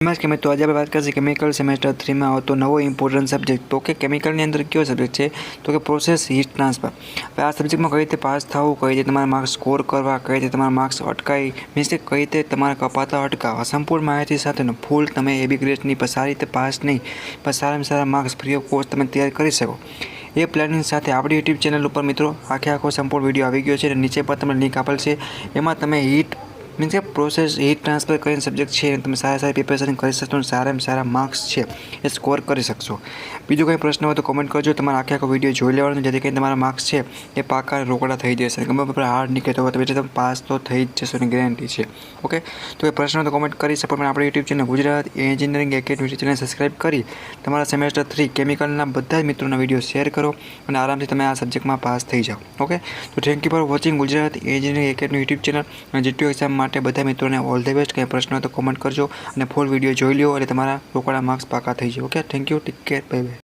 नमस्कार मित्रों, आज आप बात करते केमिकल सेमेस्टर 3 में आवतो नवो इम्पोर्टન્ટ सब्जेक्ट तो कि केमिकल अंदर क्यों सब्जेक्ट है तो कि प्रोसेस हीट ट्रांसफर। हवे आ सब्जेक्ट में कई रीते पास थवुं, कई रीते तमारा मार्क्स स्कोर करवा, कई रीते तमारा मार्क्स अटकाई मीन्स के कई रीते तमारा कपाता अटकावा संपूर्ण माहिती साथेनो फूल तमे एबी ग्रेडनी पर सारी रीते पास नहीं पर सारामां सारा मार्क्स फ्री ऑफ कॉस्ट तमे तैयार करी शको। ए प्लानिंग साथे आपणी यूट्यूब चेनल पर मित्रों आखो संपूर्ण विडियो आवी गयो छे। नीचे पर तमने लिंक आपेल छे, एमां तमे हीट मीन्स के प्रोसेस हीट ट्रांसफर करीने सब्जेक्ट है तब सारा प्रिपेरेशन कर सकशो, सारा में सारा मार्क्स है ये स्कोर कर सकशो। बीजो कोई प्रश्न हो तो कमेंट करजो, तमारे आखो विडियो जोई लेवानो जेथी करीने तमारा मार्क्स है ये पाका रोकड़ा थई जशे। गमे पेपर हार्ड निकले तो तमे पास तो थई ज जशो, गेरंटी है। ओके, तो ये प्रश्न हो तो कमेंट करी शको। अपने YouTube channel Gujarat engineering academy channel subscribe करी तमारा सेमेस्टर 3 केमिकलना बधा मित्रों विडियो शेर करो और आराम से तमे आ सब्जेक्ट में पास थई जाओ। ओके, तो thank you for watching Gujarat engineering academy YouTube channel. GTU exam બધા મિત્રોને ઓલ ધ બેસ્ટ। કંઈ પ્રશ્ન હોય તો કોમેન્ટ કરજો અને ફૂલ વિડીયો જોઈ લો એટલે તમારા રોકડા માર્ક્સ પાકા થઈ જાય। Okay, thank you, take care, bye bye.